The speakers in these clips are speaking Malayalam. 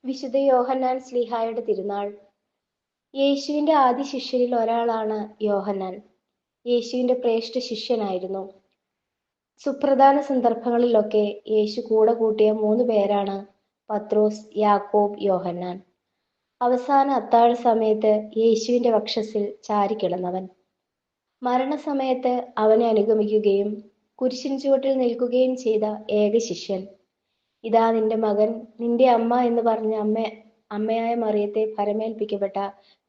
വിശുദ്ധ യോഹന്നാൻ ശ്ലീഹായുടെ തിരുനാൾ. യേശുവിന്റെ ആദ്യ ശിഷ്യരിൽ ഒരാളാണ് യോഹന്നാൻ. യേശുവിന്റെ ശ്രേഷ്ഠ ശിഷ്യനായിരുന്നു. സുപ്രധാന സന്ദർഭങ്ങളിലൊക്കെ യേശു കൂടെ കൂട്ടിയ 3 പേരാണ് പത്രോസ്, യാക്കോബ്, യോഹന്നാൻ. അവസാന അത്താഴ സമയത്ത് യേശുവിന്റെ വക്ഷസ്സിൽ ചാരിക്കിടന്നവൻ. മരണസമയത്ത് അവനെ അനുഗമിക്കുകയും കുരിശിൻ ചുവട്ടിൽ നിൽക്കുകയും ചെയ്ത ഏക ശിഷ്യൻ. ഇതാ നിന്റെ മകൻ, നിന്റെ അമ്മ എന്ന് പറഞ്ഞ അമ്മയായ മറിയത്തെ ഭരമേൽപ്പിക്കപ്പെട്ട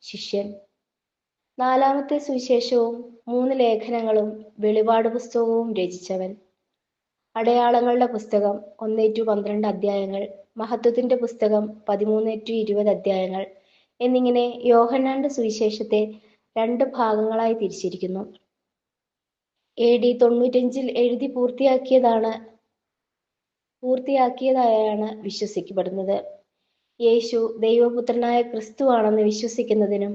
ശിഷ്യൻ. 4-ാമത്തെ സുവിശേഷവും 3 ലേഖനങ്ങളും വെളിപാട് പുസ്തകവും രചിച്ചവൻ. അടയാളങ്ങളുടെ പുസ്തകം 1-12 അധ്യായങ്ങൾ, മഹത്വത്തിന്റെ പുസ്തകം 13-20 അധ്യായങ്ങൾ എന്നിങ്ങനെ യോഹന്നാന്റെ സുവിശേഷത്തെ 2 ഭാഗങ്ങളായി തിരിച്ചിരിക്കുന്നു. AD 95 എഴുതി പൂർത്തിയാക്കിയതായാണ് വിശ്വസിക്കപ്പെടുന്നത്. യേശു ദൈവപുത്രനായ ക്രിസ്തുവാണെന്ന് വിശ്വസിക്കുന്നതിനും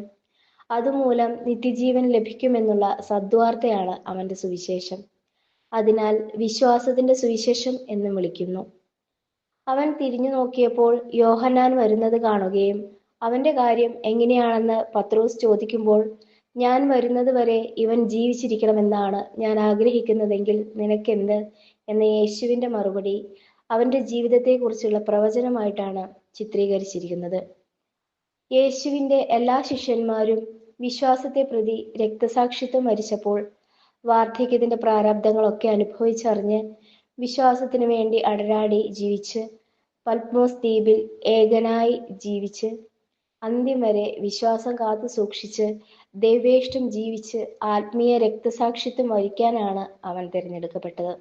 അതുമൂലം നിത്യജീവൻ ലഭിക്കുമെന്നുള്ള സദ്വാർത്തയാണ് അവന്റെ സുവിശേഷം. അതിനാൽ വിശ്വാസത്തിന്റെ സുവിശേഷം എന്നും വിളിക്കുന്നു. അവൻ തിരിഞ്ഞു നോക്കിയപ്പോൾ യോഹന്നാൻ വരുന്നത് കാണുകയും അവന്റെ കാര്യം എങ്ങനെയാണെന്ന് പത്രോസ് ചോദിക്കുമ്പോൾ, ഞാൻ വരുന്നത് വരെ ഇവൻ ജീവിച്ചിരിക്കണമെന്നാണ് ഞാൻ ആഗ്രഹിക്കുന്നതെങ്കിൽ നിനക്കെന്ത് എന്ന യേശുവിന്റെ മറുപടി അവന്റെ ജീവിതത്തെക്കുറിച്ചുള്ള പ്രവചനമായിട്ടാണ് ചിത്രീകരിച്ചിരിക്കുന്നത്. യേശുവിന്റെ എല്ലാ ശിഷ്യന്മാരും വിശ്വാസത്തെ പ്രതി രക്തസാക്ഷിത്വം വരിച്ചപ്പോൾ വാർദ്ധക്യത്തിന്റെ പ്രാരാബ്ദങ്ങളൊക്കെ അനുഭവിച്ചറിഞ്ഞ് വിശ്വാസത്തിനു വേണ്ടി അടരാടി ജീവിച്ച് പത്മോസ് ദ്വീപിൽ ഏകനായി ജീവിച്ച് അന്ത്യം വരെ വിശ്വാസം കാത്തു സൂക്ഷിച്ച് ദൈവേഷ്ടം ജീവിച്ച് ആത്മീയ രക്തസാക്ഷിത്വം വരിക്കാനാണ് അവൻ തിരഞ്ഞെടുക്കപ്പെട്ടത്.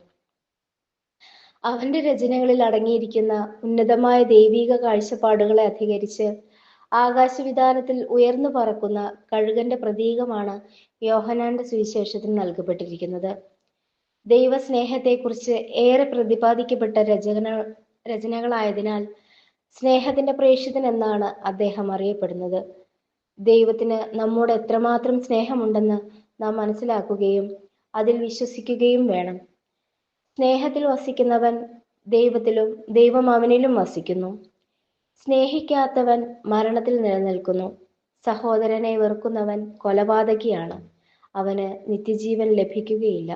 അവന്റെ രചനകളിൽ അടങ്ങിയിരിക്കുന്ന ഉന്നതമായ ദൈവീക കാഴ്ചപ്പാടുകളെ അധികരിച്ച് ആകാശവിതാനത്തിൽ ഉയർന്നു പറക്കുന്ന കഴുകന്റെ പ്രതീകമാണ് യോഹന്നാന്റെ സുവിശേഷത്തിന് നൽകപ്പെട്ടിരിക്കുന്നത്. ദൈവസ്നേഹത്തെക്കുറിച്ച് ഏറെ പ്രതിപാദിക്കപ്പെട്ട രചനകളായതിനാൽ സ്നേഹത്തിന്റെ പ്രേഷിതൻ എന്നാണ് അദ്ദേഹം അറിയപ്പെടുന്നത്. ദൈവത്തിന് നമ്മോട് എത്രമാത്രം സ്നേഹമുണ്ടെന്ന് നാം മനസ്സിലാക്കുകയും അതിൽ വിശ്വസിക്കുകയും വേണം. സ്നേഹത്തിൽ വസിക്കുന്നവൻ ദൈവത്തിലും ദൈവം അവനിലും വസിക്കുന്നു. സ്നേഹിക്കാത്തവൻ മരണത്തിൽ നിലനിൽക്കുന്നു. സഹോദരനെ വെറുക്കുന്നവൻ കൊലപാതകിയാണ്, അവന് നിത്യജീവൻ ലഭിക്കുകയില്ല.